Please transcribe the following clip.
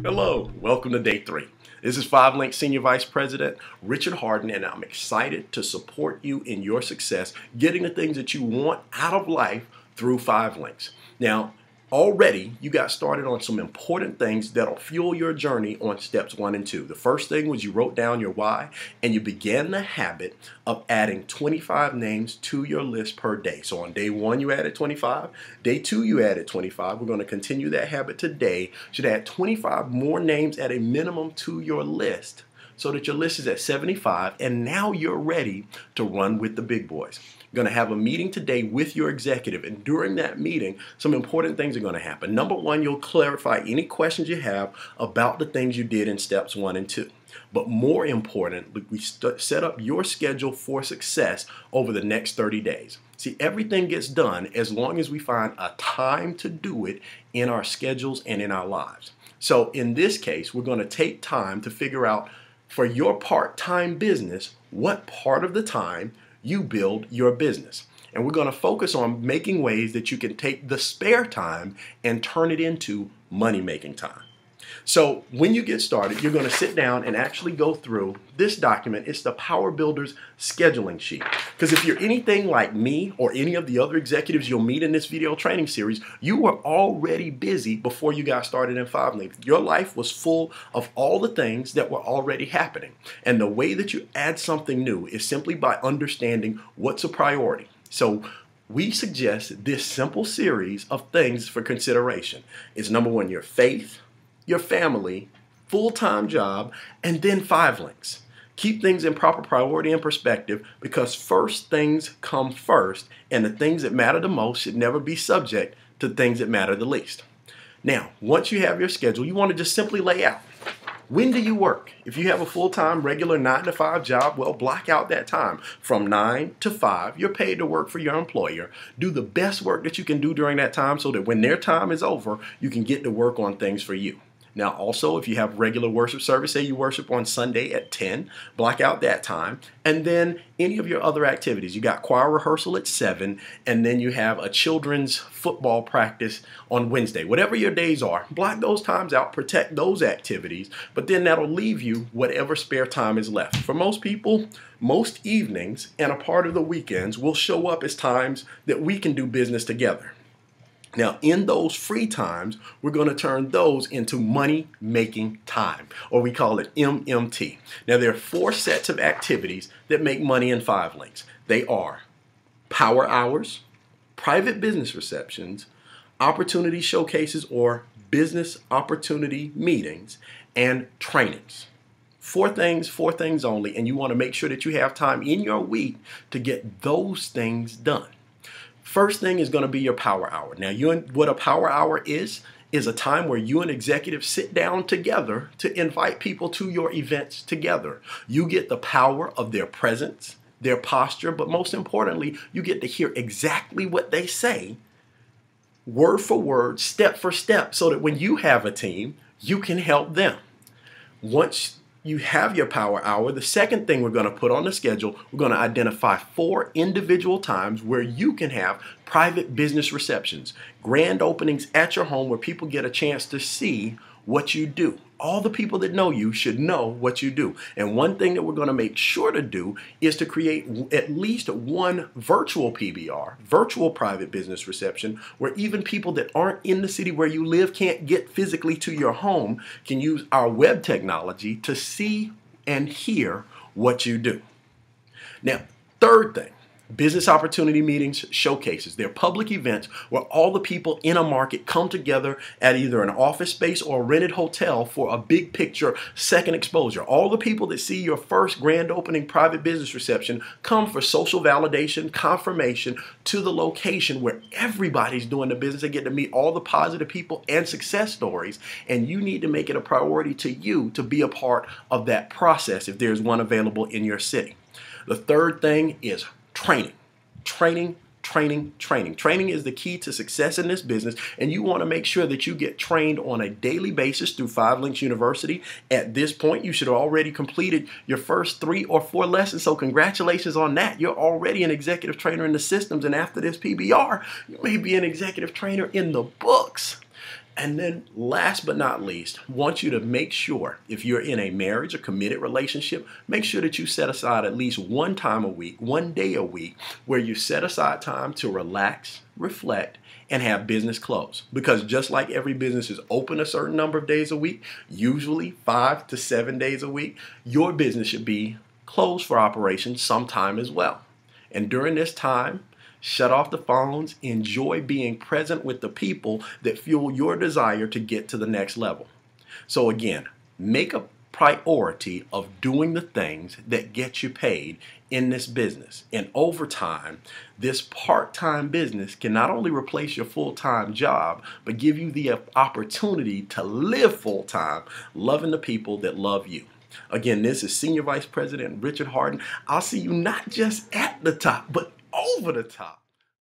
Hello, welcome to day 3. This is 5Link Senior Vice President Richard Hardon, and I'm excited to support you in your success, getting the things that you want out of life through 5Links. Now, already you got started on some important things that'll fuel your journey on steps 1 and 2. The first thing was you wrote down your why, and you began the habit of adding 25 names to your list per day. So on day 1 you added 25, day 2 you added 25. We're going to continue that habit today. You should add 25 more names at a minimum to your list, so that your list is at 75, and now you're ready to run with the big boys. You're going to have a meeting today with your executive, and during that meeting, some important things are going to happen. Number 1, you'll clarify any questions you have about the things you did in steps 1 and 2. But more important, we set up your schedule for success over the next 30 days. See, everything gets done as long as we find a time to do it in our schedules and in our lives. So in this case, we're going to take time to figure out, for your part-time business, what part of the time you build your business. And we're going to focus on making ways that you can take the spare time and turn it into money-making time. So when you get started, you're going to sit down and actually go through this document. It's the Power Builders scheduling sheet. Because if you're anything like me or any of the other executives you'll meet in this video training series, you were already busy before you got started in 5Link. Your life was full of all the things that were already happening. And the way that you add something new is simply by understanding what's a priority. So we suggest this simple series of things for consideration. It's number 1, your faith, your family, full-time job, and then 5Links. Keep things in proper priority and perspective, because first things come first, and the things that matter the most should never be subject to things that matter the least. Now, once you have your schedule, you want to just simply lay out. When do you work? If you have a full-time, regular 9-to-5 job, well, block out that time. From 9 to 5, you're paid to work for your employer. Do the best work that you can do during that time, so that when their time is over, you can get to work on things for you. Now, also, if you have regular worship service, say you worship on Sunday at 10, block out that time. And then any of your other activities. You got choir rehearsal at 7, and then you have a children's football practice on Wednesday. Whatever your days are, block those times out, protect those activities, but then that'll leave you whatever spare time is left. For most people, most evenings and a part of the weekends will show up as times that we can do business together. Now, in those free times, we're going to turn those into money-making time, or we call it MMT. Now, there are 4 sets of activities that make money in 5Links. They are power hours, private business receptions, opportunity showcases or business opportunity meetings, and trainings. 4 things only, and you want to make sure that you have time in your week to get those things done. First thing is going to be your power hour. Now, what a power hour is a time where you and executives sit down together to invite people to your events together. You get the power of their presence, their posture, but most importantly, you get to hear exactly what they say, word for word, step for step, so that when you have a team, you can help them. Once you have your power hour, the second thing we're going to put on the schedule, we're going to identify 4 individual times where you can have private business receptions, grand openings at your home where people get a chance to see what you do. All the people that know you should know what you do. And one thing that we're going to make sure to do is to create at least 1 virtual PBR, virtual private business reception, where even people that aren't in the city where you live, can't get physically to your home, can use our web technology to see and hear what you do. Now, third thing, business opportunity meetings, showcases. They're public events where all the people in a market come together at either an office space or a rented hotel for a big picture second exposure. All the people that see your first grand opening private business reception come for social validation, confirmation to the location where everybody's doing the business. They get to meet all the positive people and success stories, and you need to make it a priority to you to be a part of that process if there's one available in your city. The third thing is training. Training is the key to success in this business, and you want to make sure that you get trained on a daily basis through 5Links University. At this point, you should have already completed your first 3 or 4 lessons, so congratulations on that. You're already an executive trainer in the systems, and after this PBR, you may be an executive trainer in the books. And then last but not least, I want you to make sure, if you're in a marriage, a committed relationship, make sure that you set aside at least one time a week, one day a week, where you set aside time to relax, reflect, and have business close. Because just like every business is open a certain number of days a week, usually 5 to 7 days a week, your business should be closed for operation sometime as well. And during this time, shut off the phones, enjoy being present with the people that fuel your desire to get to the next level. So again, make a priority of doing the things that get you paid in this business. And over time, this part-time business can not only replace your full-time job, but give you the opportunity to live full-time, loving the people that love you. Again, this is Senior Vice President Richard Hardon. I'll see you not just at the top, but over the top.